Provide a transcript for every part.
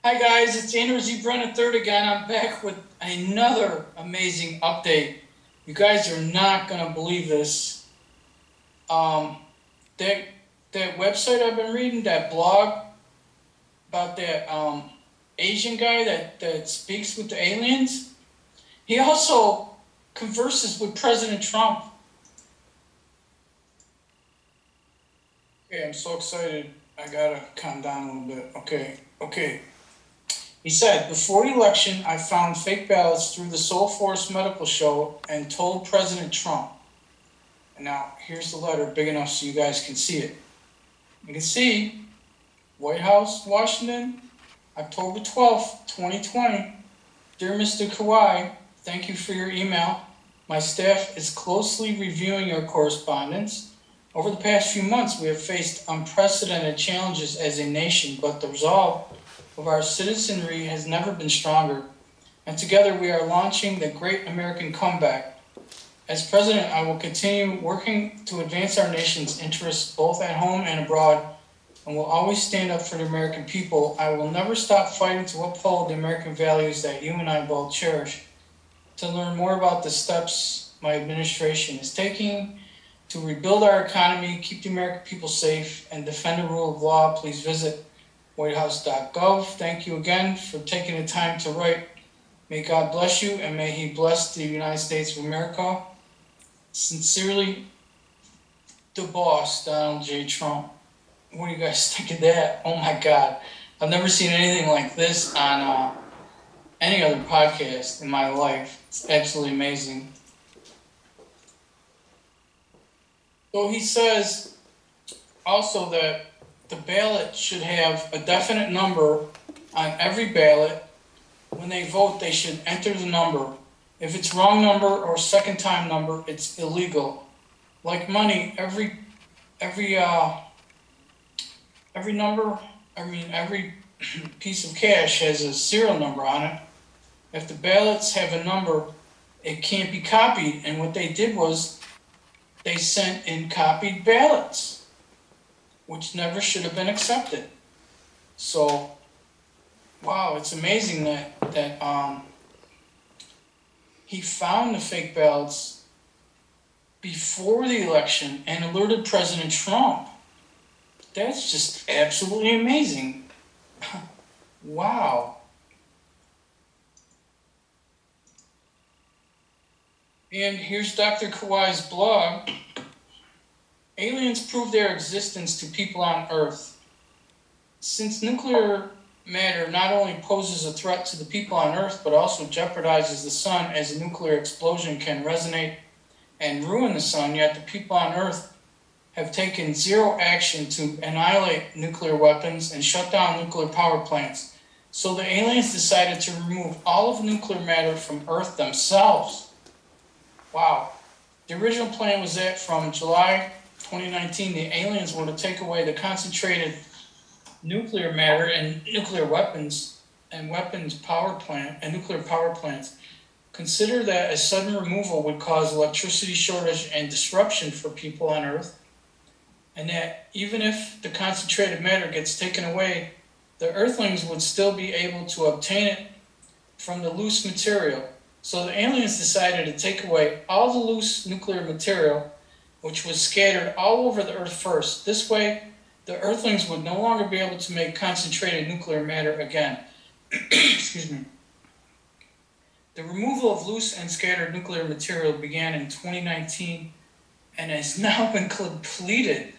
Hi guys, it's Andrew Zebrun III again. I'm back with another amazing update. You guys are not gonna believe this. Um, that that website I've been reading, that blog about that Asian guy that speaks with the aliens. He also converses with President Trump. Okay, I'm so excited. I gotta calm down a little bit. Okay. He said, before the election, I found fake ballots through the Soul Force medical show and told President Trump. And now, here's the letter big enough so you guys can see it. You can see White House, Washington, October 12th, 2020. Dear Mr. Kuwei, thank you for your email. My staff is closely reviewing your correspondence. Over the past few months, we have faced unprecedented challenges as a nation, but the resolve of our citizenry has never been stronger, and together we are launching the great American comeback. As president, I will continue working to advance our nation's interests both at home and abroad, and will always stand up for the American people. I will never stop fighting to uphold the American values that you and I both cherish. To learn more about the steps my administration is taking to rebuild our economy, keep the American people safe, and defend the rule of law, please visit whitehouse.gov. Thank you again for taking the time to write. May God bless you, and may He bless the United States of America. Sincerely, the boss, Donald J. Trump. What do you guys think of that? Oh my God. I've never seen anything like this on any other podcast in my life. It's absolutely amazing. So he says also that the ballot should have a definite number on every ballot. When they vote, they should enter the number. If it's wrong number or second time number, it's illegal. Like money, every number, every piece of cash has a serial number on it. If the ballots have a number, it can't be copied. And what they did was they sent in copied ballots, which never should have been accepted. So, wow, it's amazing that he found the fake ballots before the election and alerted President Trump. That's just absolutely amazing. Wow. And here's Dr. Kuwei's blog. Aliens prove their existence to people on Earth. Since nuclear matter not only poses a threat to the people on Earth, but also jeopardizes the sun as a nuclear explosion can resonate and ruin the sun, yet the people on Earth have taken zero action to annihilate nuclear weapons and shut down nuclear power plants. So the aliens decided to remove all of nuclear matter from Earth themselves. Wow. The original plan was that from July 2019, the aliens were to take away the concentrated nuclear matter and nuclear weapons and nuclear power plants. Consider that a sudden removal would cause electricity shortage and disruption for people on Earth, and that even if the concentrated matter gets taken away, the Earthlings would still be able to obtain it from the loose material. So the aliens decided to take away all the loose nuclear material, which was scattered all over the Earth first. This way, the Earthlings would no longer be able to make concentrated nuclear matter again. Excuse me. The removal of loose and scattered nuclear material began in 2019 and has now been completed.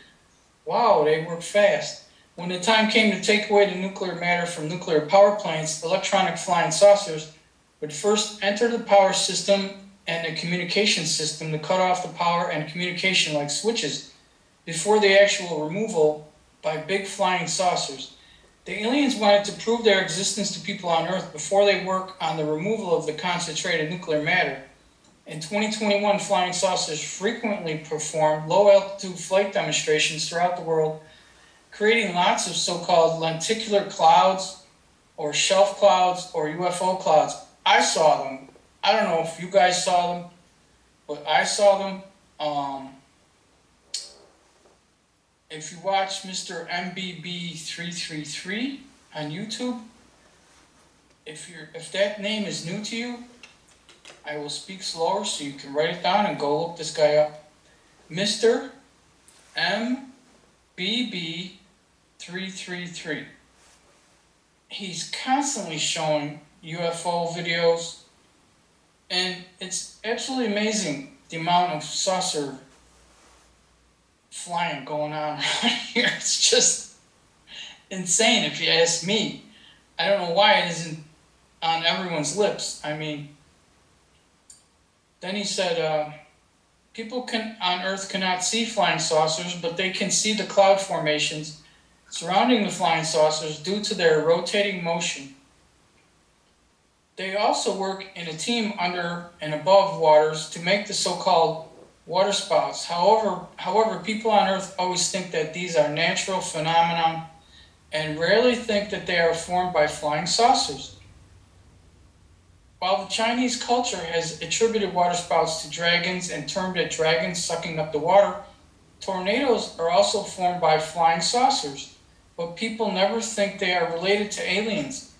Wow, they work fast. When the time came to take away the nuclear matter from nuclear power plants, electronic flying saucers would first enter the power system and the communication system to cut off the power and communication like switches before the actual removal by big flying saucers. The aliens wanted to prove their existence to people on Earth before they work on the removal of the concentrated nuclear matter. In 2021, flying saucers frequently performed low-altitude flight demonstrations throughout the world, creating lots of so-called lenticular clouds or shelf clouds or UFO clouds. I saw them. I don't know if you guys saw them, but I saw them. If you watch Mr. MBB333 on YouTube, If that name is new to you, I will speak slower so you can write it down and go look this guy up. Mr. MBB333. He's constantly showing UFO videos, and it's absolutely amazing the amount of saucer flying going on around here. It's just insane if you ask me. I don't know why it isn't on everyone's lips. I mean, then he said, people on Earth cannot see flying saucers, but they can see the cloud formations surrounding the flying saucers due to their rotating motion. They also work in a team under and above waters to make the so-called water spouts. However, people on Earth always think that these are natural phenomena and rarely think that they are formed by flying saucers. While the Chinese culture has attributed waterspouts to dragons and termed it dragons sucking up the water, tornadoes are also formed by flying saucers, but people never think they are related to aliens.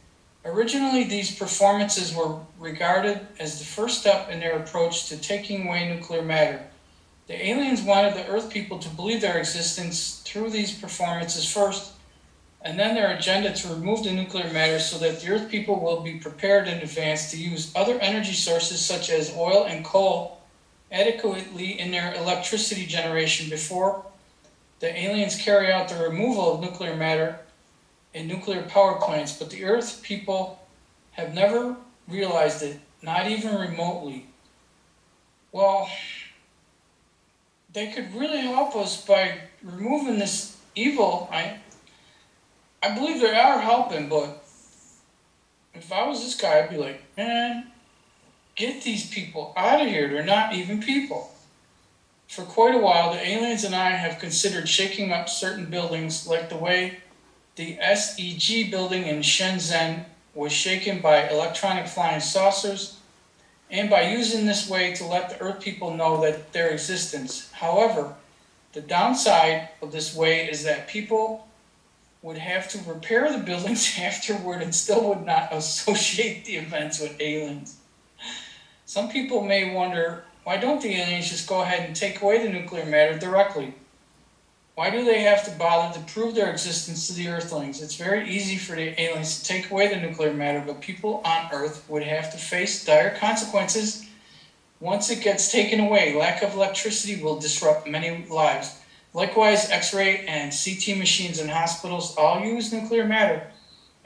Originally, these performances were regarded as the first step in their approach to taking away nuclear matter. The aliens wanted the Earth people to believe their existence through these performances first, and then their agenda to remove the nuclear matter so that the Earth people will be prepared in advance to use other energy sources such as oil and coal adequately in their electricity generation before the aliens carry out the removal of nuclear matter in nuclear power plants. But the Earth people have never realized it, not even remotely. Well, they could really help us by removing this evil. I believe they are helping, but if I was this guy, I'd be like, man, get these people out of here. They're not even people. For quite a while, the aliens and I have considered shaking up certain buildings, like the way the SEG building in Shenzhen was shaken by electronic flying saucers, and by using this way to let the Earth people know that their existence. However, the downside of this way is that people would have to repair the buildings afterward and still would not associate the events with aliens. Some people may wonder, why don't the aliens just go ahead and take away the nuclear matter directly? Why do they have to bother to prove their existence to the Earthlings? It's very easy for the aliens to take away the nuclear matter, but people on Earth would have to face dire consequences once it gets taken away. Lack of electricity will disrupt many lives. Likewise, X-ray and CT machines in hospitals all use nuclear matter.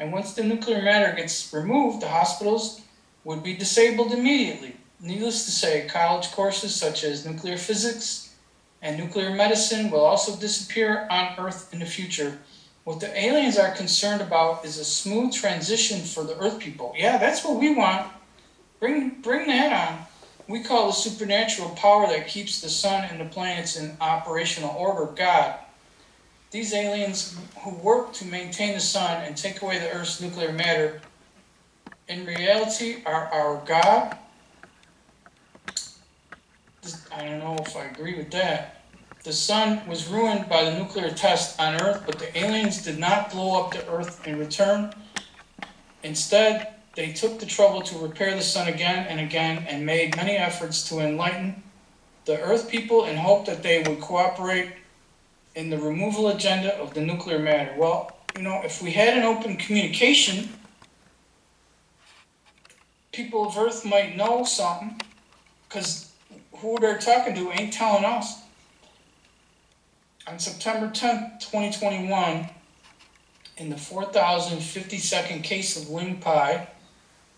And once the nuclear matter gets removed, the hospitals would be disabled immediately. Needless to say, college courses such as nuclear physics and nuclear medicine will also disappear on Earth in the future. What the aliens are concerned about is a smooth transition for the Earth people. Yeah, that's what we want. Bring that on. We call the supernatural power that keeps the sun and the planets in operational order God. These aliens who work to maintain the sun and take away the Earth's nuclear matter, in reality, are our God. I don't know if I agree with that. The sun was ruined by the nuclear test on Earth, but the aliens did not blow up the Earth in return. Instead, they took the trouble to repair the sun again and again and made many efforts to enlighten the Earth people in hope that they would cooperate in the removal agenda of the nuclear matter. Well, if we had an open communication, people of Earth might know something, because who they're talking to ain't telling us. On September 10th, 2021, in the 4052nd case of Ling Pai,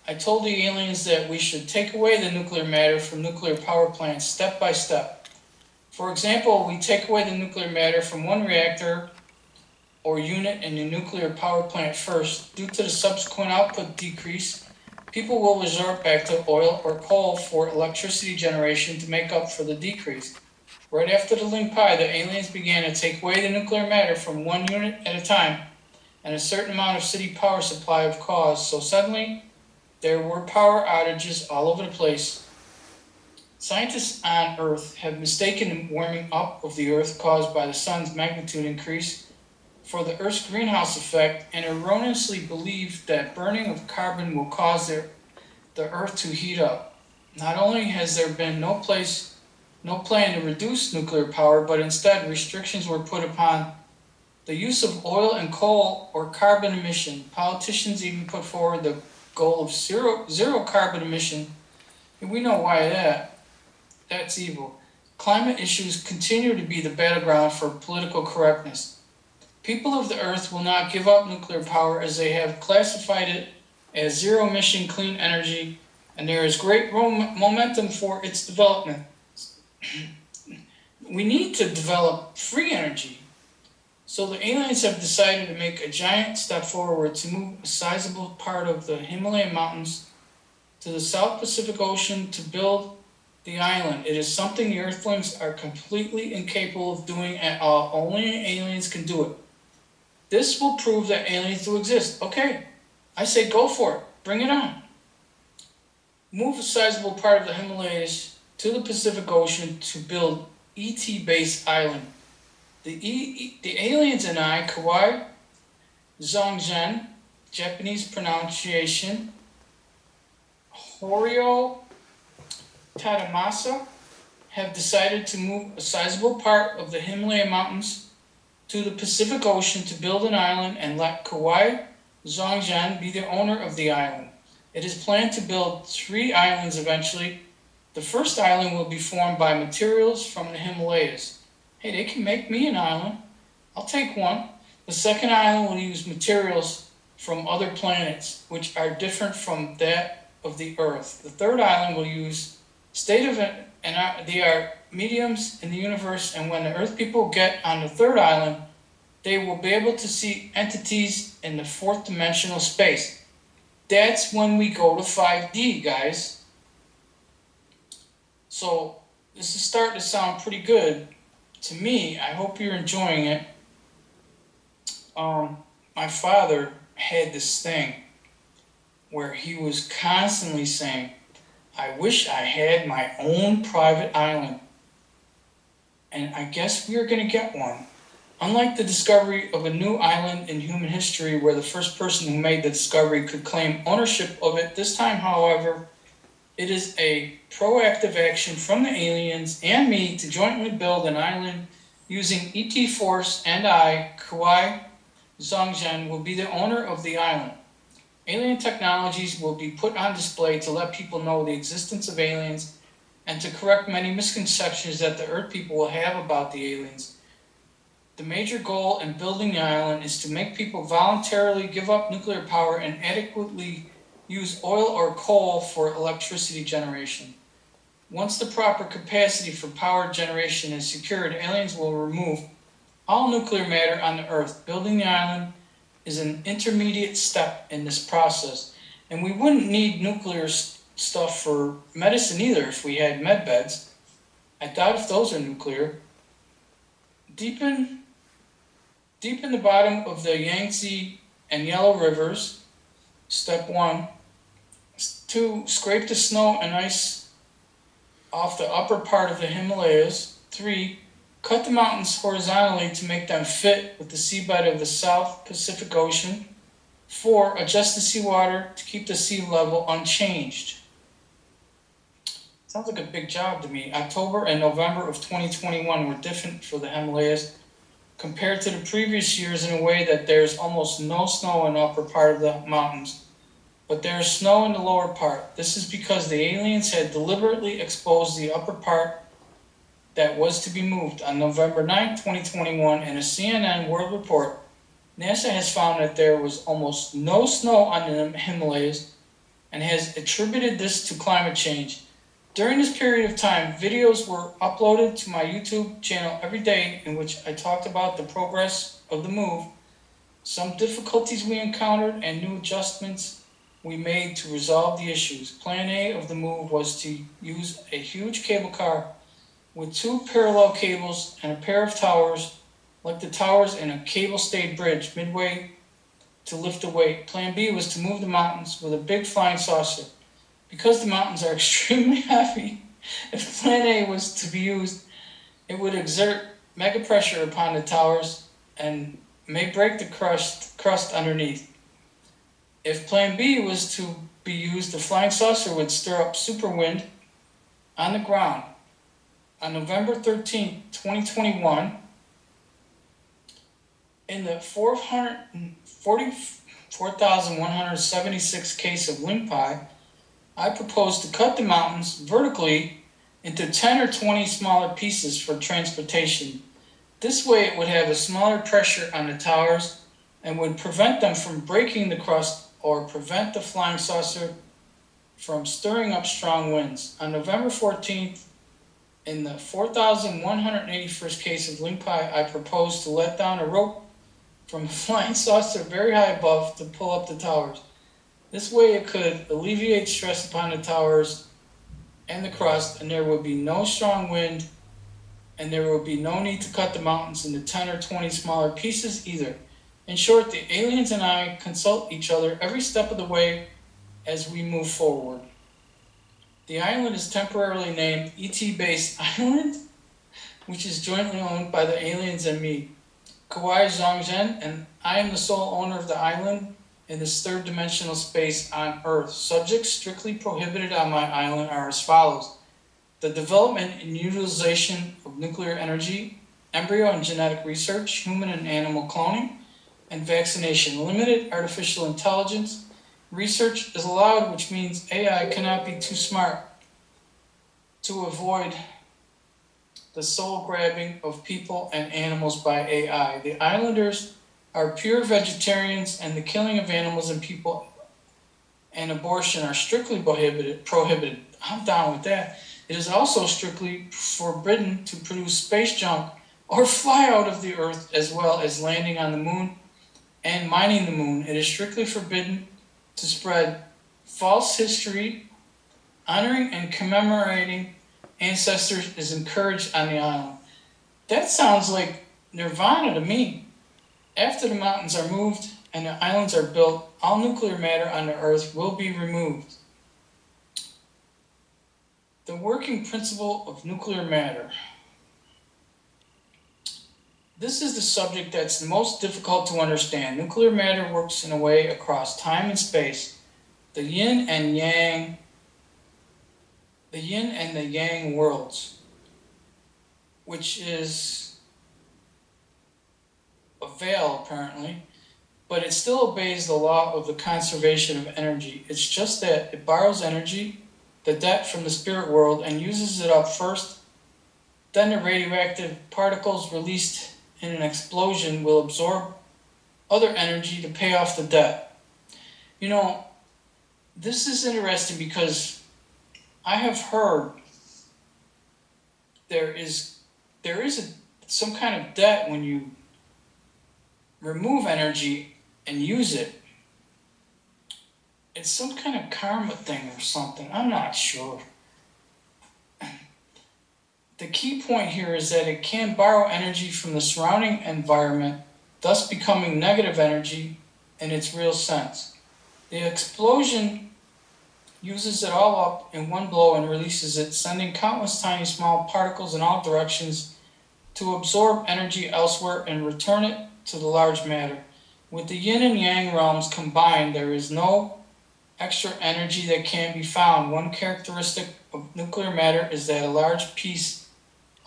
I told the aliens that we should take away the nuclear matter from nuclear power plants step by step. For example, we take away the nuclear matter from one reactor or unit in the nuclear power plant first. Due to the subsequent output decrease, people will resort back to oil or coal for electricity generation to make up for the decrease. Right after the Ling Pai, the aliens began to take away the nuclear matter from one unit at a time, and a certain amount of city power supply was caused. So suddenly, there were power outages all over the place. Scientists on Earth have mistaken the warming up of the Earth caused by the sun's magnitude increase for the Earth's greenhouse effect and erroneously believed that burning of carbon will cause the Earth to heat up. Not only has there been no plan to reduce nuclear power, but instead restrictions were put upon the use of oil and coal or carbon emission. Politicians even put forward the goal of zero carbon emission, and we know why that's evil. Climate issues continue to be the battleground for political correctness. People of the Earth will not give up nuclear power as they have classified it as zero-emission clean energy, and there is great momentum for its development. We need to develop free energy. So the aliens have decided to make a giant step forward to move a sizable part of the Himalayan mountains to the South Pacific Ocean to build the island. It is something the Earthlings are completely incapable of doing at all. Only aliens can do it. This will prove that aliens do exist. Okay, I say go for it. Bring it on. Move a sizable part of the Himalayas to the Pacific Ocean to build ET-based island. The aliens and I, Kuwei Zongzhen, Japanese pronunciation, Horio Tadamasa, have decided to move a sizable part of the Himalayan mountains to the Pacific Ocean to build an island and let Kuwei Zongzhen be the owner of the island. It is planned to build 3 islands eventually. The first island will be formed by materials from the Himalayas. Hey, they can make me an island. I'll take one. The second island will use materials from other planets, which are different from that of the Earth. The third island will use state-of-the-art mediums in the universe, and when the Earth people get on the third island, they will be able to see entities in the 4th dimensional space. That's when we go to 5D, guys. So this is starting to sound pretty good to me. I hope you're enjoying it. My father had this thing where he was constantly saying, I wish I had my own private island. And I guess we are going to get one. Unlike the discovery of a new island in human history where the first person who made the discovery could claim ownership of it, this time, however, it is a proactive action from the aliens and me to jointly build an island using ET Force, and I, Kuwei Zongzhen, will be the owner of the island. Alien technologies will be put on display to let people know the existence of aliens and to correct many misconceptions that the Earth people will have about the aliens. The major goal in building the island is to make people voluntarily give up nuclear power and adequately use oil or coal for electricity generation. Once the proper capacity for power generation is secured, aliens will remove all nuclear matter on the Earth. Building the island is an intermediate step in this process, and we wouldn't need nuclear stuff for medicine either if we had med beds. I doubt if those are nuclear. Deep in the bottom of the Yangtze and Yellow rivers, step 1. 2. Scrape the snow and ice off the upper part of the Himalayas. 3. Cut the mountains horizontally to make them fit with the seabed of the South Pacific Ocean. 4. Adjust the seawater to keep the sea level unchanged. Sounds like a big job to me. October and November of 2021 were different for the Himalayas compared to the previous years in a way that there's almost no snow in the upper part of the mountains, but there is snow in the lower part. This is because the aliens had deliberately exposed the upper part that was to be moved. On November 9, 2021, in a CNN World Report, NASA has found that there was almost no snow on the Himalayas and has attributed this to climate change. During this period of time, videos were uploaded to my YouTube channel every day in which I talked about the progress of the move, some difficulties we encountered, and new adjustments we made to resolve the issues. Plan A of the move was to use a huge cable car with 2 parallel cables and a pair of towers, like the towers in a cable-stayed bridge, midway to lift the weight. Plan B was to move the mountains with a big flying saucer. Because the mountains are extremely heavy, if Plan A was to be used, it would exert mega pressure upon the towers and may break the crust underneath. If Plan B was to be used, the flying saucer would stir up super wind on the ground. On November 13, 2021, in the 444,176 case of Limpai, I proposed to cut the mountains vertically into 10 or 20 smaller pieces for transportation. This way it would have a smaller pressure on the towers and would prevent them from breaking the crust or prevent the flying saucer from stirring up strong winds. On November 14th, in the 4,181st case of Limpai, I proposed to let down a rope from a flying saucer very high above to pull up the towers. This way it could alleviate stress upon the towers and the crust, and there would be no strong wind, and there would be no need to cut the mountains into 10 or 20 smaller pieces either. In short, the aliens and I consult each other every step of the way as we move forward. The island is temporarily named ET Base Island, which is jointly owned by the aliens and me. Kuwei Zhongzhen, and I am the sole owner of the island in this third dimensional space on Earth. Subjects strictly prohibited on my island are as follows: the development and utilization of nuclear energy, embryo and genetic research, human and animal cloning, and vaccination. Limited artificial intelligence. Research is allowed, which means AI cannot be too smart to avoid the soul grabbing of people and animals by AI. The islanders are pure vegetarians, and the killing of animals and people and abortion are strictly prohibited. I'm down with that. It is also strictly forbidden to produce space junk or fly out of the Earth, as well as landing on the moon and mining the moon. It is strictly forbidden to spread false history. Honoring and commemorating ancestors is encouraged on the island. That sounds like nirvana to me. After the mountains are moved and the islands are built, all nuclear matter on the Earth will be removed. The working principle of nuclear matter. This is the subject that's the most difficult to understand. Nuclear matter works in a way across time and space. The yin and the yang worlds, which is a veil apparently, but it still obeys the law of the conservation of energy. It's just that it borrows energy, the debt from the spirit world, and uses it up first. Then the radioactive particles released in an explosion will absorb other energy to pay off the debt. You know, this is interesting because I have heard there is some kind of debt when you remove energy and use it. It's some kind of karma thing or something. I'm not sure. The key point here is that it can borrow energy from the surrounding environment, thus becoming negative energy in its real sense. The explosion uses it all up in one blow and releases it, sending countless tiny small particles in all directions to absorb energy elsewhere and return it to the large matter. With the yin and yang realms combined, there is no extra energy that can be found. One characteristic of nuclear matter is that a large piece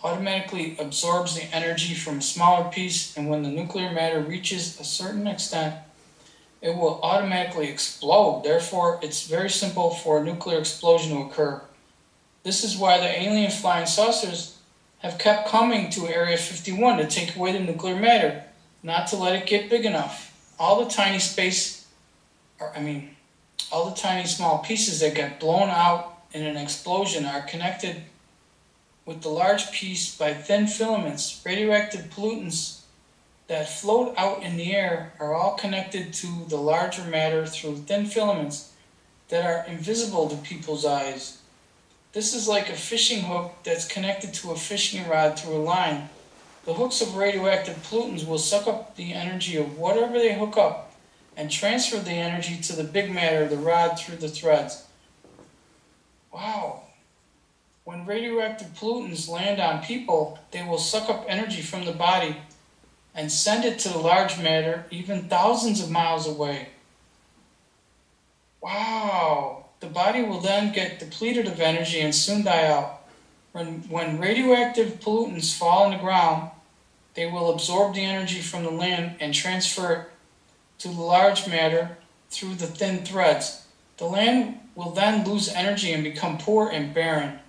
automatically absorbs the energy from a smaller piece, and when the nuclear matter reaches a certain extent, it will automatically explode. Therefore, it's very simple for a nuclear explosion to occur. This is why the alien flying saucers have kept coming to Area 51 to take away the nuclear matter, not to let it get big enough. All the tiny small pieces that get blown out in an explosion are connected with the large piece by thin filaments. Radioactive pollutants that float out in the air are all connected to the larger matter through thin filaments that are invisible to people's eyes. This is like a fishing hook that's connected to a fishing rod through a line. The hooks of radioactive pollutants will suck up the energy of whatever they hook up and transfer the energy to the big matter, the rod, through the threads. Wow. When radioactive pollutants land on people, they will suck up energy from the body and send it to the large matter even thousands of miles away. Wow! The body will then get depleted of energy and soon die out. When radioactive pollutants fall on the ground, they will absorb the energy from the land and transfer it to the large matter through the thin threads. The land will then lose energy and become poor and barren.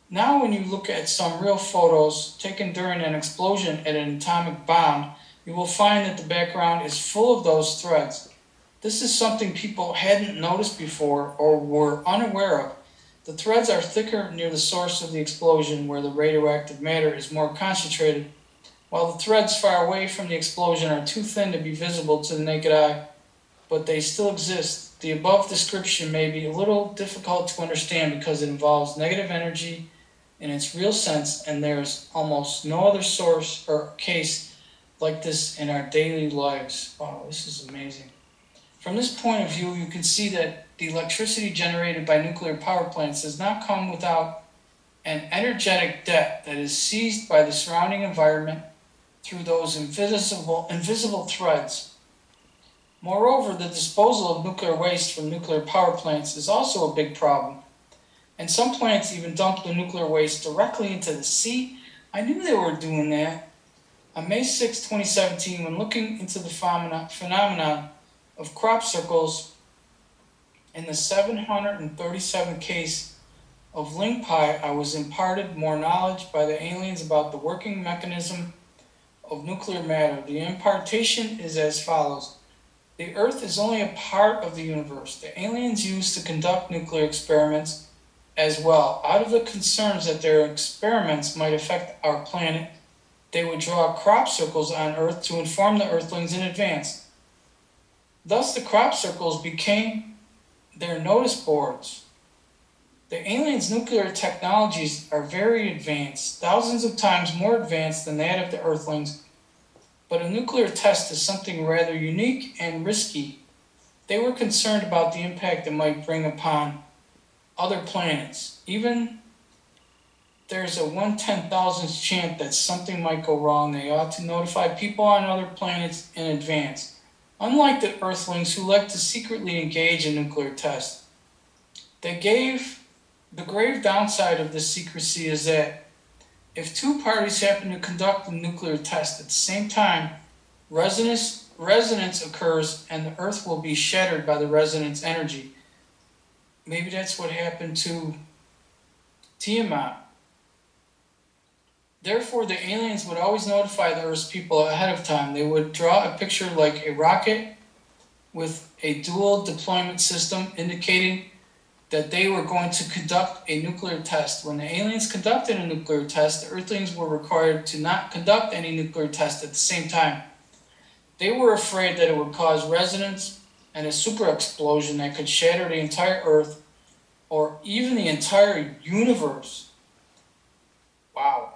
Now when you look at some real photos taken during an explosion at an atomic bomb, you will find that the background is full of those threads. This is something people hadn't noticed before or were unaware of. The threads are thicker near the source of the explosion where the radioactive matter is more concentrated, while the threads far away from the explosion are too thin to be visible to the naked eye, but they still exist. The above description may be a little difficult to understand because it involves negative energy in its real sense, and there's almost no other source or case like this in our daily lives. Wow, this is amazing. From this point of view, you can see that the electricity generated by nuclear power plants does not come without an energetic debt that is seized by the surrounding environment through those invisible threads. Moreover, the disposal of nuclear waste from nuclear power plants is also a big problem. And some plants even dump the nuclear waste directly into the sea. I knew they were doing that. On May 6, 2017, when looking into the phenomenon of crop circles in the 737 case of Ling Pi, I was imparted more knowledge by the aliens about the working mechanism of nuclear matter. The impartation is as follows. The Earth is only a part of the universe. The aliens used to conduct nuclear experiments as well. Out of the concerns that their experiments might affect our planet, they would draw crop circles on Earth to inform the Earthlings in advance. Thus, the crop circles became their notice boards. The aliens' nuclear technologies are very advanced, thousands of times more advanced than that of the Earthlings, but a nuclear test is something rather unique and risky. They were concerned about the impact it might bring upon other planets. Even there's a 1/10,000th chance that something might go wrong. They ought to notify people on other planets in advance, unlike the Earthlings who like to secretly engage in nuclear tests. The grave downside of this secrecy is that if two parties happen to conduct a nuclear test at the same time, resonance occurs and the Earth will be shattered by the resonance energy. Maybe that's what happened to Tiamat. Therefore, the aliens would always notify the Earth's people ahead of time. They would draw a picture like a rocket with a dual deployment system indicating that they were going to conduct a nuclear test. When the aliens conducted a nuclear test, the Earthlings were required to not conduct any nuclear test at the same time. They were afraid that it would cause resonance and a super explosion that could shatter the entire Earth or even the entire universe. Wow.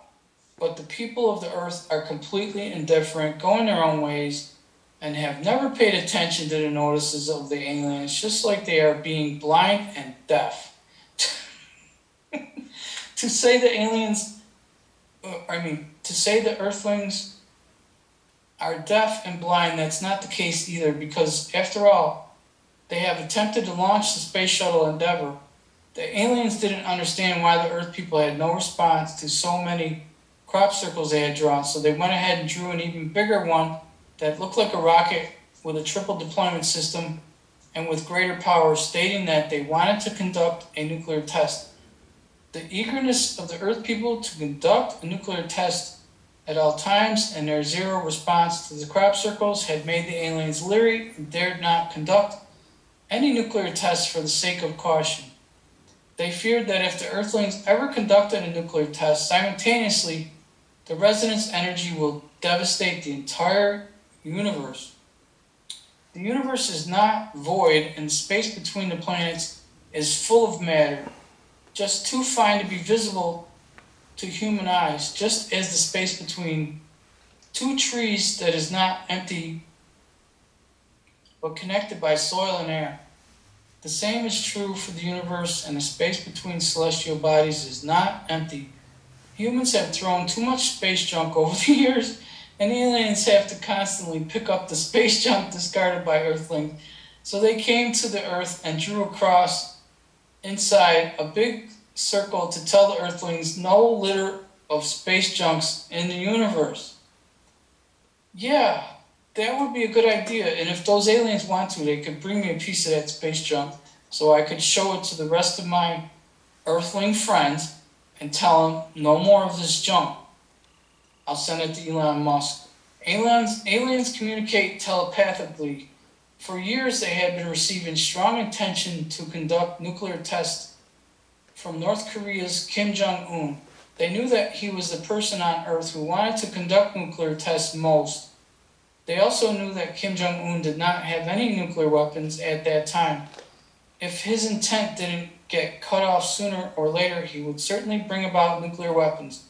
But the people of the Earth are completely indifferent, going their own ways, and have never paid attention to the notices of the aliens, just like they are being blind and deaf. To say the Earthlings are deaf and blind, that's not the case either, because after all, they have attempted to launch the Space Shuttle Endeavour. The aliens didn't understand why the Earth people had no response to so many crop circles they had drawn, so they went ahead and drew an even bigger one that looked like a rocket with a triple deployment system and with greater power, stating that they wanted to conduct a nuclear test. The eagerness of the Earth people to conduct a nuclear test at all times and their zero response to the crop circles had made the aliens leery and dared not conduct any nuclear tests for the sake of caution. They feared that if the Earthlings ever conducted a nuclear test, simultaneously the resonance energy will devastate the entire universe. The universe is not void, and the space between the planets is full of matter, just too fine to be visible to human eyes, just as the space between two trees that is not empty but connected by soil and air. The same is true for the universe, and the space between celestial bodies is not empty. Humans have thrown too much space junk over the years and aliens have to constantly pick up the space junk discarded by Earthlings. So they came to the Earth and drew a cross inside a big circle to tell the Earthlings no litter of space junks in the universe. Yeah, that would be a good idea. And if those aliens want to, they could bring me a piece of that space junk so I could show it to the rest of my Earthling friends and tell them no more of this junk. I'll send it to Elon Musk. Aliens communicate telepathically. For years, they had been receiving strong intention to conduct nuclear tests from North Korea's Kim Jong-un. They knew that he was the person on Earth who wanted to conduct nuclear tests most. They also knew that Kim Jong-un did not have any nuclear weapons at that time. If his intent didn't get cut off sooner or later, he would certainly bring about nuclear weapons.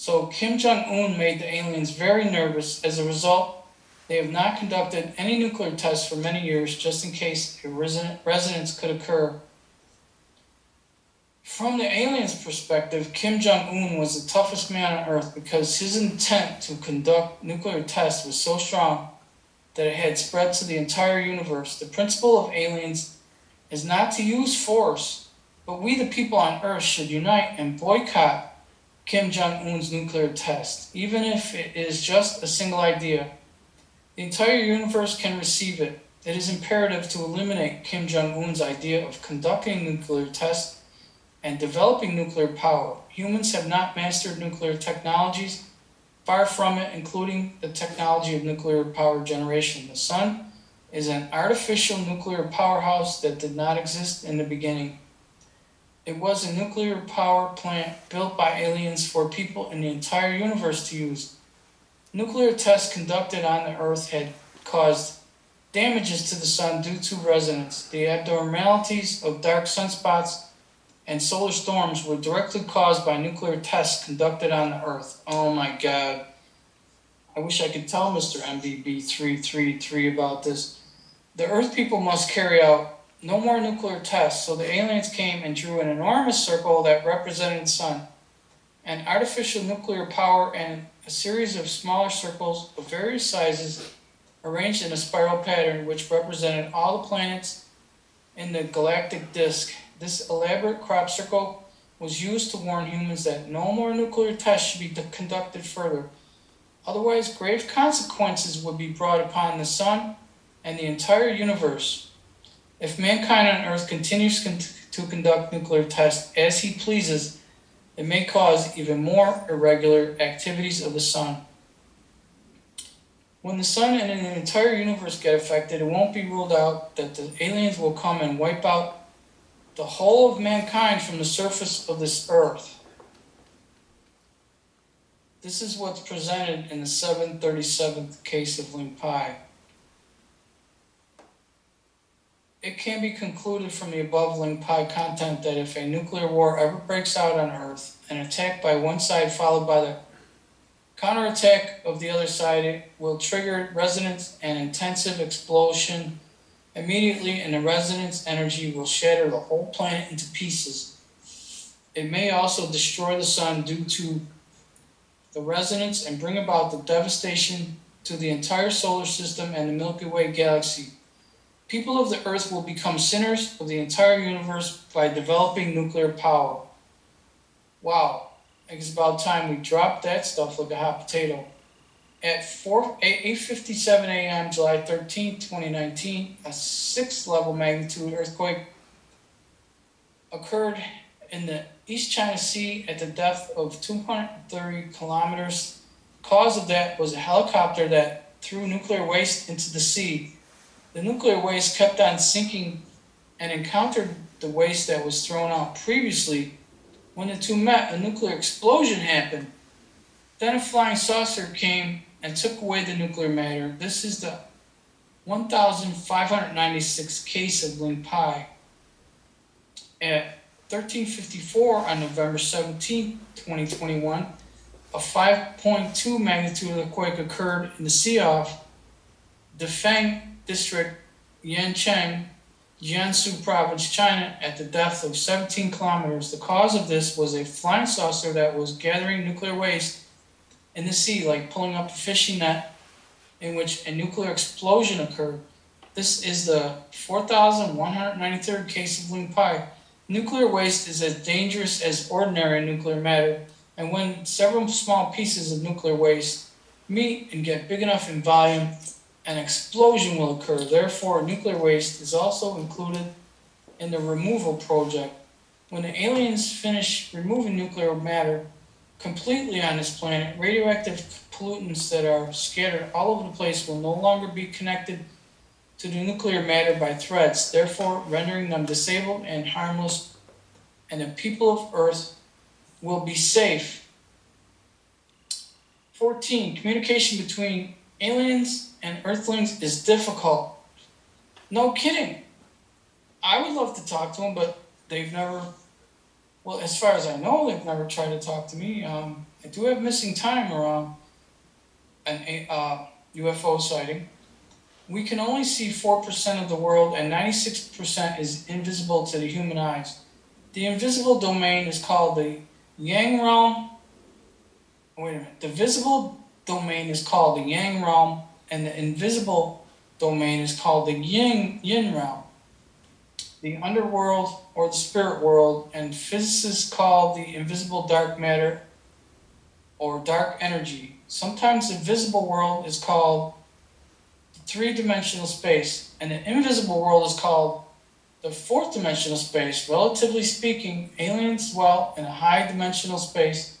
So Kim Jong-un made the aliens very nervous. As a result, they have not conducted any nuclear tests for many years, just in case a resonance could occur. From the aliens' perspective, Kim Jong-un was the toughest man on Earth because his intent to conduct nuclear tests was so strong that it had spread to the entire universe. The principle of aliens is not to use force, but we, the people on Earth, should unite and boycott Kim Jong-un's nuclear test, even if it is just a single idea. The entire universe can receive it. It is imperative to eliminate Kim Jong-un's idea of conducting nuclear tests and developing nuclear power. Humans have not mastered nuclear technologies, far from it, including the technology of nuclear power generation. The sun is an artificial nuclear powerhouse that did not exist in the beginning. It was a nuclear power plant built by aliens for people in the entire universe to use. Nuclear tests conducted on the Earth had caused damages to the sun due to resonance. The abnormalities of dark sunspots and solar storms were directly caused by nuclear tests conducted on the Earth. Oh my God. I wish I could tell Mr. MBB333 about this. The Earth people must carry out no more nuclear tests, so the aliens came and drew an enormous circle that represented the sun, an artificial nuclear power, and a series of smaller circles of various sizes arranged in a spiral pattern which represented all the planets in the galactic disk. This elaborate crop circle was used to warn humans that no more nuclear tests should be conducted further. Otherwise, grave consequences would be brought upon the sun and the entire universe. If mankind on Earth continues to conduct nuclear tests as he pleases, it may cause even more irregular activities of the sun. When the sun and the entire universe get affected, it won't be ruled out that the aliens will come and wipe out the whole of mankind from the surface of this Earth. This is what's presented in the 737th case of Ling Pai. It can be concluded from the above Ling Pai content that if a nuclear war ever breaks out on Earth, an attack by one side followed by the counterattack of the other side, it will trigger resonance and intensive explosion immediately, and the resonance energy will shatter the whole planet into pieces. It may also destroy the sun due to the resonance and bring about the devastation to the entire solar system and the Milky Way galaxy. People of the Earth will become sinners of the entire universe by developing nuclear power. Wow, it's about time we dropped that stuff like a hot potato. At 8:57 a.m., July 13, 2019, a 6th level magnitude earthquake occurred in the East China Sea at the depth of 230 kilometers. The cause of that was a helicopter that threw nuclear waste into the sea. The nuclear waste kept on sinking and encountered the waste that was thrown out previously. When the two met, a nuclear explosion happened. Then a flying saucer came and took away the nuclear matter. This is the 1596th case of Ling Pai. At 13:54 on November 17, 2021, a 5.2 magnitude earthquake occurred in the sea off Defeng District, Yancheng, Jiangsu Province, China, at the depth of 17 kilometers. The cause of this was a flying saucer that was gathering nuclear waste in the sea, like pulling up a fishing net in which a nuclear explosion occurred. This is the 4,193rd case of Ling Pi. Nuclear waste is as dangerous as ordinary nuclear matter, and when several small pieces of nuclear waste meet and get big enough in volume, an explosion will occur. Therefore, nuclear waste is also included in the removal project. When the aliens finish removing nuclear matter completely on this planet, radioactive pollutants that are scattered all over the place will no longer be connected to the nuclear matter by threads, therefore rendering them disabled and harmless, and the people of Earth will be safe. 14. Communication between aliens and Earthlings is difficult. No kidding. I would love to talk to them, but they've never, well, as far as I know, they've never tried to talk to me. I do have missing time around an UFO sighting. We can only see 4% of the world, and 96% is invisible to the human eyes. The invisible domain is called the Yang realm. Wait a minute. The visible domain is called the Yang realm, and the invisible domain is called the Yin realm, the underworld or the spirit world, and physicists call the invisible dark matter or dark energy. Sometimes the visible world is called three-dimensional space, and the invisible world is called the fourth-dimensional space. Relatively speaking, aliens dwell in a high-dimensional space,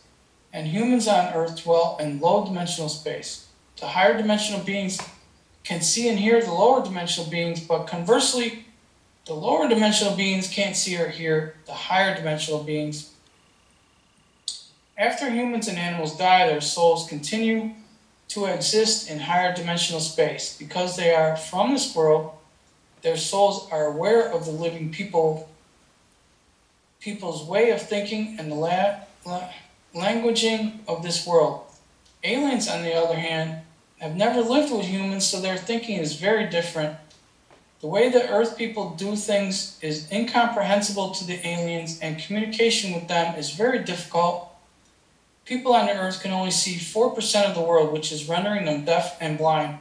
and humans on Earth dwell in low-dimensional space. The higher-dimensional beings can see and hear the lower-dimensional beings, but conversely, the lower-dimensional beings can't see or hear the higher-dimensional beings. After humans and animals die, their souls continue to exist in higher dimensional space. Because they are from this world, their souls are aware of the living people's way of thinking and the languaging of this world. Aliens, on the other hand, have never lived with humans, so their thinking is very different. The way the Earth people do things is incomprehensible to the aliens, and communication with them is very difficult. People on the Earth can only see 4% of the world, which is rendering them deaf and blind.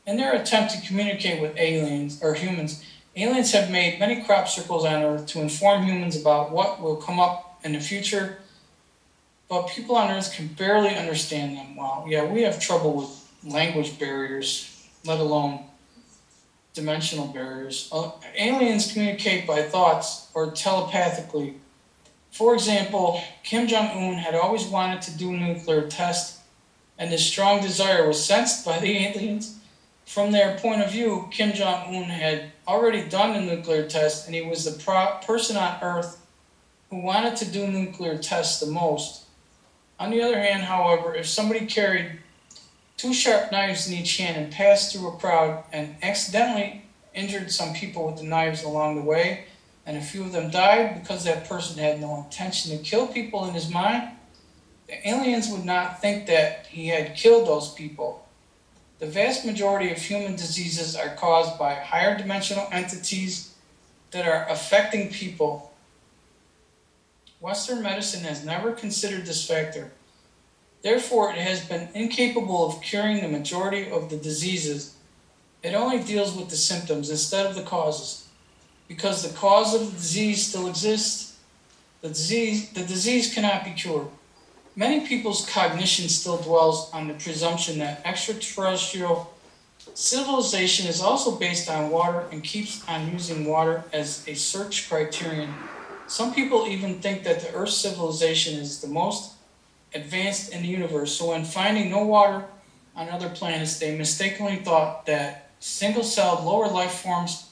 In their attempt to communicate with aliens or humans, aliens have made many crop circles on Earth to inform humans about what will come up in the future, but people on Earth can barely understand them. Wow, yeah, we have trouble with language barriers, let alone dimensional barriers. Aliens communicate by thoughts or telepathically. For example, Kim Jong-un had always wanted to do a nuclear test, and this strong desire was sensed by the aliens. From their point of view, Kim Jong-un had already done a nuclear test, and he was the person on Earth who wanted to do nuclear tests the most. On the other hand, however, if somebody carried two sharp knives in each hand and passed through a crowd and accidentally injured some people with the knives along the way, and a few of them died because that person had no intention to kill people in his mind, the aliens would not think that he had killed those people. The vast majority of human diseases are caused by higher dimensional entities that are affecting people. Western medicine has never considered this factor. Therefore, it has been incapable of curing the majority of the diseases. It only deals with the symptoms instead of the causes. Because the cause of the disease still exists, the disease cannot be cured. Many people's cognition still dwells on the presumption that extraterrestrial civilization is also based on water and keeps on using water as a search criterion. Some people even think that the Earth's civilization is the most advanced in the universe, so when finding no water on other planets, they mistakenly thought that single-celled lower life forms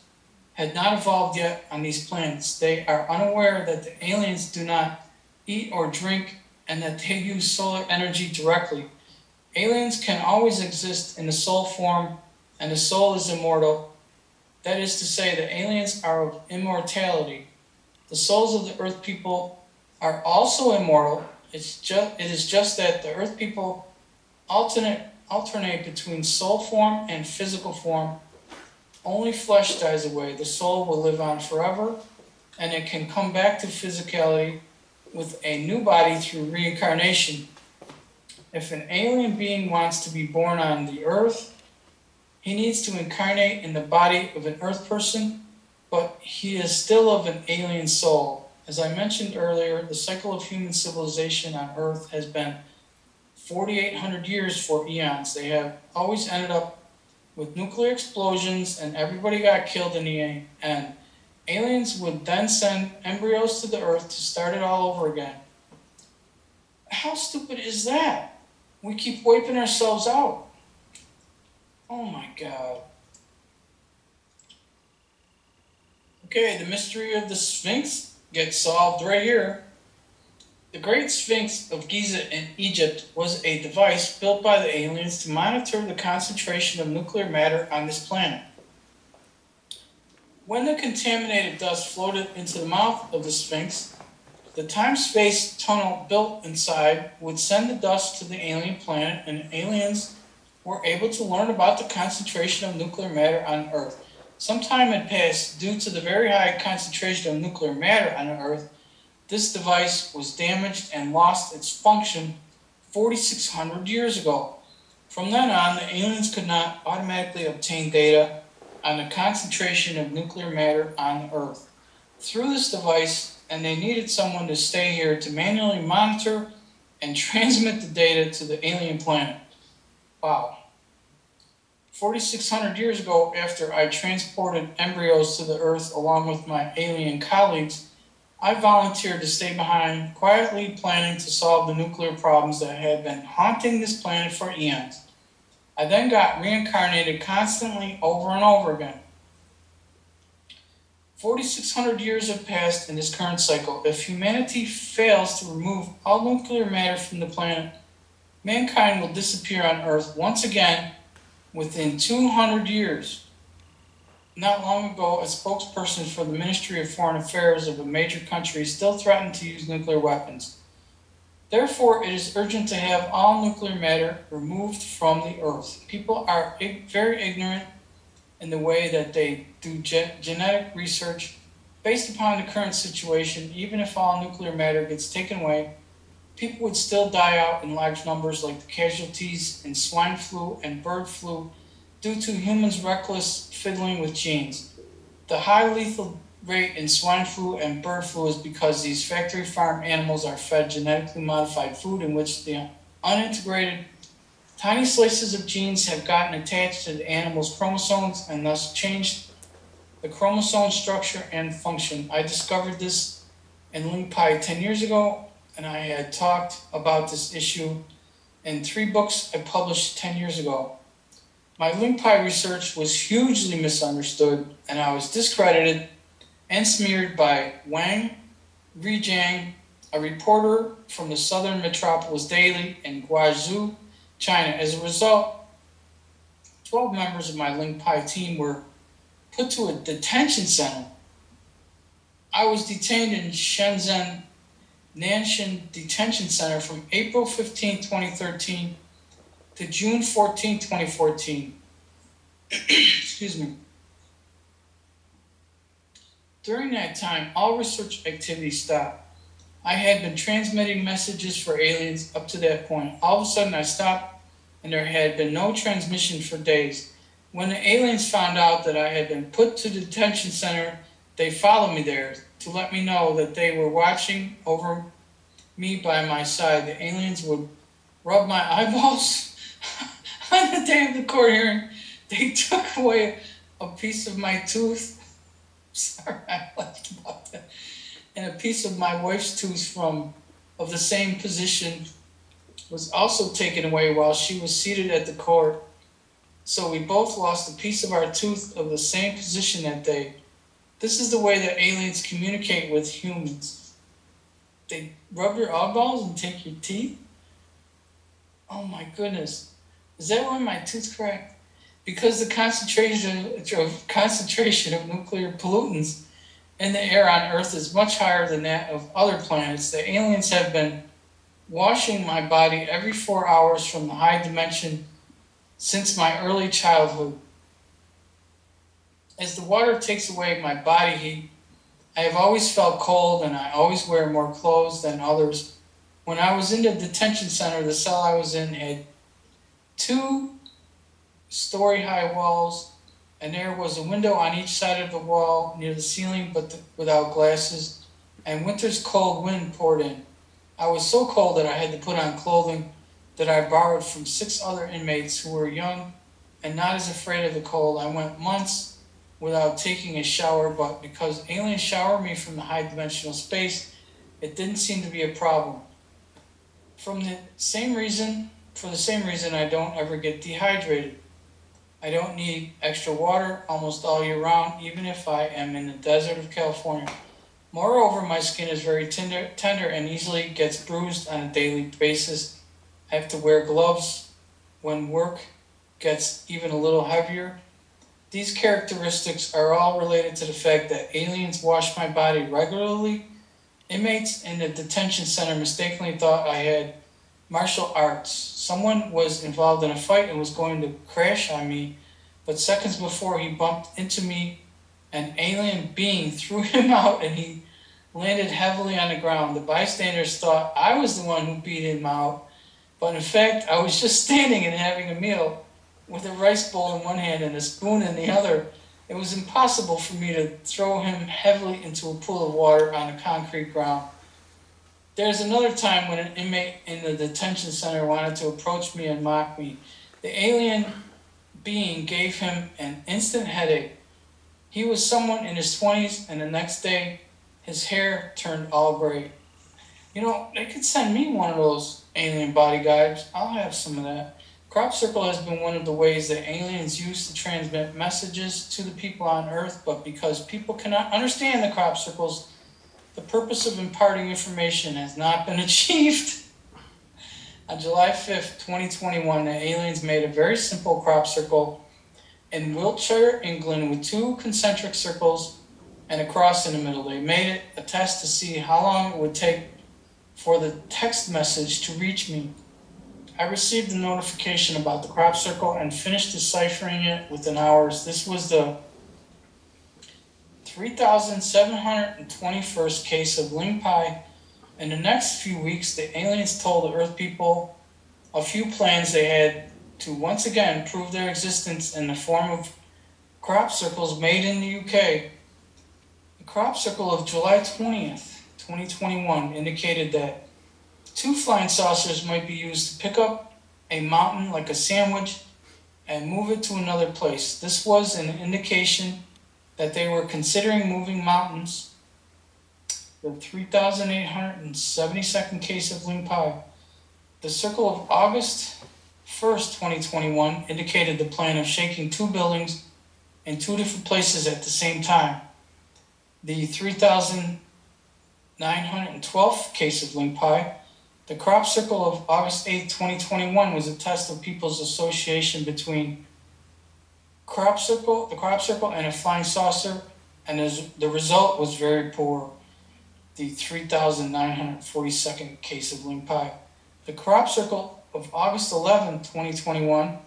had not evolved yet on these planets. They are unaware that the aliens do not eat or drink and that they use solar energy directly. Aliens can always exist in the soul form, and the soul is immortal. That is to say, the aliens are of immortality. The souls of the Earth people are also immortal. It is just that the Earth people alternate between soul form and physical form. Only flesh dies away. The soul will live on forever, and it can come back to physicality with a new body through reincarnation. if an alien being wants to be born on the Earth, he needs to incarnate in the body of an Earth person, but he is still of an alien soul. As I mentioned earlier, the cycle of human civilization on Earth has been 4,800 years for eons. They have always ended up with nuclear explosions and everybody got killed in the end. Aliens would then send embryos to the Earth to start it all over again. How stupid is that? We keep wiping ourselves out. Oh my God. Okay, the mystery of the Sphinx gets solved right here. The Great Sphinx of Giza in Egypt was a device built by the aliens to monitor the concentration of nuclear matter on this planet. When the contaminated dust floated into the mouth of the Sphinx, the time-space tunnel built inside would send the dust to the alien planet, and aliens were able to learn about the concentration of nuclear matter on Earth. Some time had passed due to the very high concentration of nuclear matter on Earth. This device was damaged and lost its function 4,600 years ago. From then on, the aliens could not automatically obtain data on the concentration of nuclear matter on Earth through this device, and they needed someone to stay here to manually monitor and transmit the data to the alien planet. Wow. 4,600 years ago, after I transported embryos to the Earth along with my alien colleagues, I volunteered to stay behind, quietly planning to solve the nuclear problems that had been haunting this planet for eons. I then got reincarnated constantly over and over again. 4,600 years have passed in this current cycle. If humanity fails to remove all nuclear matter from the planet, mankind will disappear on Earth once again within 200 years. Not long ago, a spokesperson for the Ministry of Foreign Affairs of a major country still threatened to use nuclear weapons. Therefore, it is urgent to have all nuclear matter removed from the Earth. People are very ignorant in the way that they do genetic research. Based upon the current situation, even if all nuclear matter gets taken away, people would still die out in large numbers, like the casualties in swine flu and bird flu due to humans' reckless fiddling with genes. The high lethal rate in swine flu and bird flu is because these factory farm animals are fed genetically modified food in which the unintegrated tiny slices of genes have gotten attached to the animal's chromosomes and thus changed the chromosome structure and function. I discovered this in Ling Pai 10 years ago, and I had talked about this issue in 3 books I published 10 years ago. My Ling Pai research was hugely misunderstood, and I was discredited and smeared by Wang Rizhang, a reporter from the Southern Metropolis Daily in Guangzhou, China. As a result, 12 members of my Ling Pai team were put to a detention center. I was detained in Shenzhen Nanshan Detention Center from April 15, 2013 to June 14, 2014. Excuse me. During that time, all research activity stopped. I had been transmitting messages for aliens up to that point. All of a sudden, I stopped, and there had been no transmission for days. When the aliens found out that I had been put to the detention center, they followed me there to let me know that they were watching over me by my side. The aliens would rub my eyeballs. On the day of the court hearing, they took away a piece of my tooth. Sorry, I laughed about that. And a piece of my wife's tooth of the same position was also taken away while she was seated at the court. So we both lost a piece of our tooth of the same position that day. This is the way that aliens communicate with humans. They rub your eyeballs and take your teeth? Oh my goodness. Is that why my tooth cracked? Because the concentration of nuclear pollutants in the air on Earth is much higher than that of other planets. The aliens have been washing my body every 4 hours from the high dimension since my early childhood. As the water takes away my body heat, I have always felt cold, and I always wear more clothes than others When I was in the detention center, the cell I was in had 2-story-high walls, and there was a window on each side of the wall near the ceiling, but without glasses, and winter's cold wind poured in. I was so cold that I had to put on clothing that I borrowed from 6 other inmates who were young and not as afraid of the cold. I went months without taking a shower, but because aliens showered me from the high-dimensional space, it didn't seem to be a problem. For the same reason, I don't ever get dehydrated. I don't need extra water almost all year round, even if I am in the desert of California. Moreover, my skin is very tender and easily gets bruised on a daily basis. I have to wear gloves when work gets even a little heavier. These characteristics are all related to the fact that aliens wash my body regularly. Inmates in the detention center mistakenly thought I had martial arts. Someone was involved in a fight and was going to crash on me, but seconds before he bumped into me, an alien being threw him out and he landed heavily on the ground. The bystanders thought I was the one who beat him out, but in fact I was just standing and having a meal with a rice bowl in one hand and a spoon in the other. It was impossible for me to throw him heavily into a pool of water on the concrete ground. There's another time when an inmate in the detention center wanted to approach me and mock me. The alien being gave him an instant headache. He was someone in his 20s, and the next day his hair turned all gray. You know, they could send me one of those alien bodyguards. I'll have some of that. Crop circle has been one of the ways that aliens use to transmit messages to the people on Earth, but because people cannot understand the crop circles, the purpose of imparting information has not been achieved. On July 5th, 2021, the aliens made a very simple crop circle in Wiltshire, England, with 2 concentric circles and a cross in the middle. They made it a test to see how long it would take for the text message to reach me. I received a notification about the crop circle and finished deciphering it within hours. This was the 3,721st case of Ling Pai. In the next few weeks, the aliens told the Earth people a few plans they had to once again prove their existence in the form of crop circles made in the UK. The crop circle of July 20th, 2021 indicated that 2 flying saucers might be used to pick up a mountain like a sandwich and move it to another place. This was an indication that they were considering moving mountains. The 3,872nd case of Ling Pai. The circle of August 1st, 2021 indicated the plan of shaking 2 buildings in 2 different places at the same time. The 3,912th case of Ling Pai. The crop circle of August 8th, 2021 was a test of people's association between the crop circle and a flying saucer, and the result was very poor. The 3,942nd case of Ling Pai. The crop circle of August 11th, 2021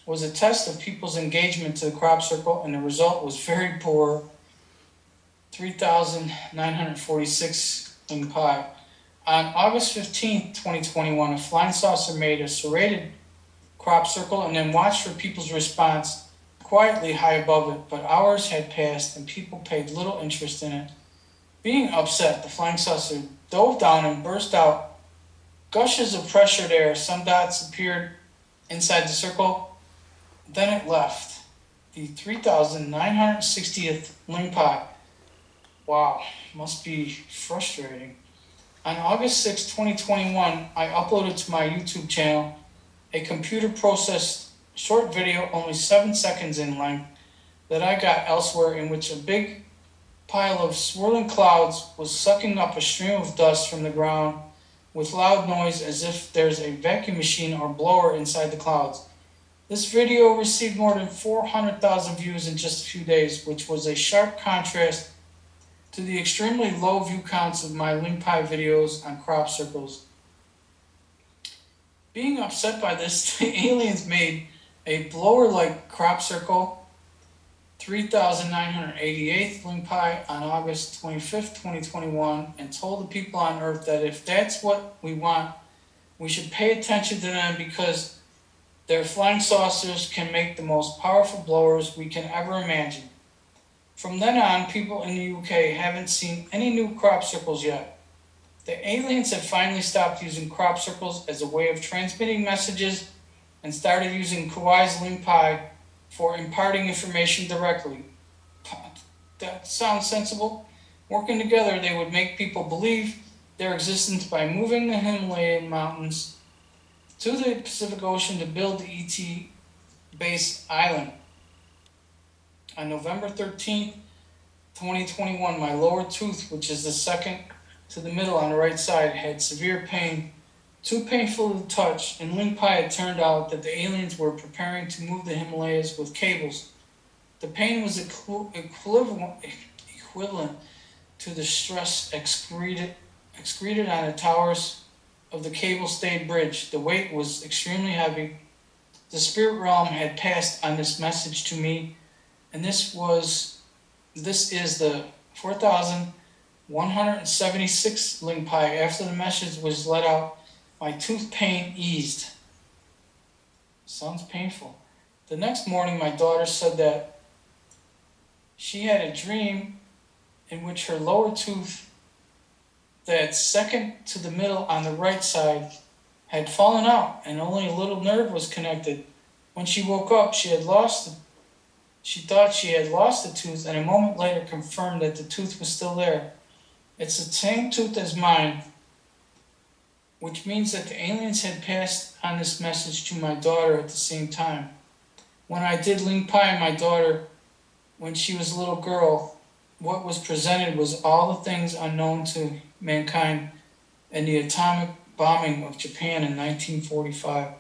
was a test of people's engagement to the crop circle, and the result was very poor. 3,946 Ling Pai. On August 15th, 2021, a flying saucer made a serrated crop circle and then watched for people's response quietly high above it, but hours had passed and people paid little interest in it. Being upset, the flying saucer dove down and burst out gushes of pressure there. Some dots appeared inside the circle, then it left. The 3,960th Ling Pai. Wow, must be frustrating. On August 6, 2021, I uploaded to my YouTube channel a computer-processed short video, only 7 seconds in length, that I got elsewhere, in which a big pile of swirling clouds was sucking up a stream of dust from the ground with loud noise as if there's a vacuum machine or blower inside the clouds. This video received more than 400,000 views in just a few days, which was a sharp contrast to the extremely low view counts of my Ling Pai videos on crop circles. Being upset by this, the aliens made a blower-like crop circle 3988th Ling Pai on August 25th, 2021, and told the people on Earth that if that's what we want, we should pay attention to them because their flying saucers can make the most powerful blowers we can ever imagine. From then on, people in the UK haven't seen any new crop circles yet. The aliens have finally stopped using crop circles as a way of transmitting messages and started using Kuwei's Ling Pai for imparting information directly. That sounds sensible. Working together, they would make people believe their existence by moving the Himalayan mountains to the Pacific Ocean to build the ET base island. On November 13th, 2021, my lower tooth, which is the second to the middle on the right side, had severe pain, too painful to touch, and Ling Pai had turned out that the aliens were preparing to move the Himalayas with cables. The pain was equivalent to the stress excreted on the towers of the cable-stayed bridge. The weight was extremely heavy. The spirit realm had passed on this message to me, and this is the 4176 Ling Pai. After the message was let out, my tooth pain eased. Sounds painful. The next morning, my daughter said that she had a dream in which her lower tooth, that second to the middle on the right side, had fallen out and only a little nerve was connected. When she woke up, she thought she had lost the tooth, and a moment later confirmed that the tooth was still there. It's the same tooth as mine, which means that the aliens had passed on this message to my daughter at the same time. When I did Ling Pai my daughter when she was a little girl, what was presented was all the things unknown to mankind and the atomic bombing of Japan in 1945.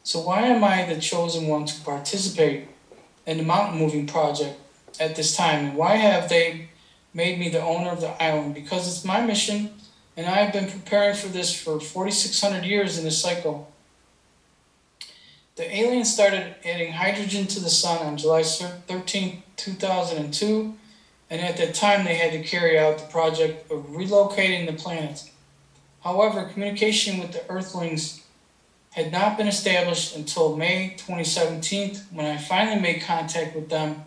So why am I the chosen one to participate in the mountain moving project at this time? And why have they made me the owner of the island? Because it's my mission, and I have been preparing for this for 4,600 years in a cycle. The aliens started adding hydrogen to the sun on July 13, 2002, and at that time they had to carry out the project of relocating the planets. However, communication with the Earthlings had not been established until May 2017, when I finally made contact with them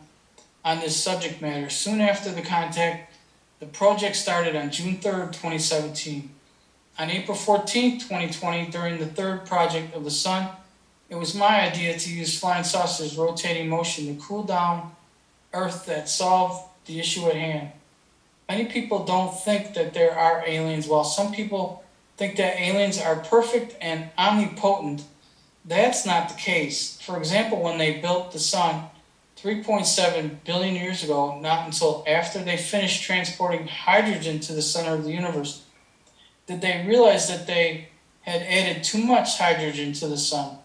on this subject matter. Soon after the contact, the project started on June 3rd, 2017. On April 14th, 2020, during the third project of the sun, it was my idea to use flying saucers' rotating motion to cool down Earth that solved the issue at hand. Many people don't think that there are aliens, while some people think that aliens are perfect and omnipotent. That's not the case. For example, when they built the sun 3.7 billion years ago, not until after they finished transporting hydrogen to the center of the universe, did they realize that they had added too much hydrogen to the sun.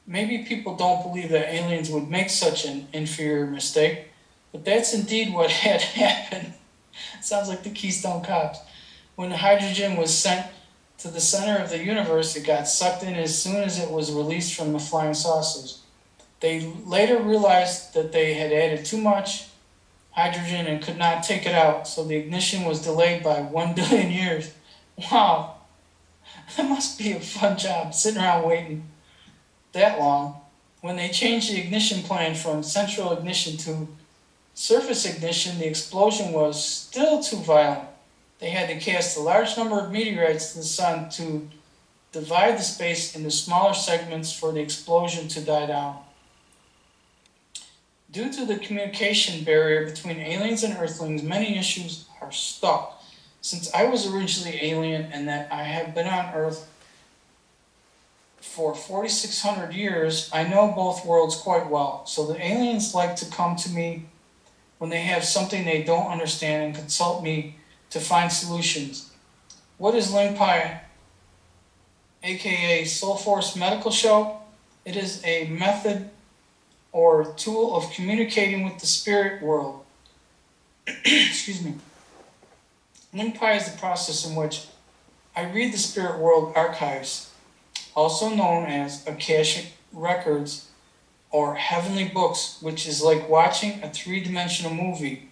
Maybe people don't believe that aliens would make such an inferior mistake, but that's indeed what had happened. Sounds like the Keystone Cops. When the hydrogen was sent to the center of the universe, it got sucked in as soon as it was released from the flying saucers. They later realized that they had added too much hydrogen and could not take it out, so the ignition was delayed by 1 billion years. Wow, that must be a fun job, sitting around waiting that long. When they changed the ignition plan from central ignition to surface ignition, the explosion was still too violent. They had to cast a large number of meteorites to the sun to divide the space into smaller segments for the explosion to die down. Due to the communication barrier between aliens and Earthlings, many issues are stuck. Since I was originally alien and that I have been on Earth for 4,600 years, I know both worlds quite well. So the aliens like to come to me when they have something they don't understand and consult me to find solutions. What is Ling Pai, aka Soul Force Medical Show? It is a method or tool of communicating with the spirit world. Excuse me. Ling Pai is the process in which I read the spirit world archives, also known as Akashic Records, or heavenly books, which is like watching a three-dimensional movie.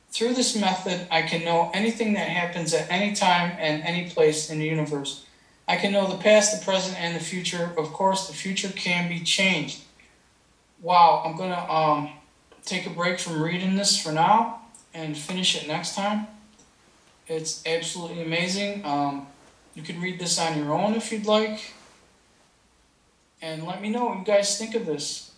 Through this method, I can know anything that happens at any time and any place in the universe. I can know the past, the present, and the future. Of course, the future can be changed. Wow, I'm gonna take a break from reading this for now and finish it next time. It's absolutely amazing. You can read this on your own if you'd like. And let me know what you guys think of this.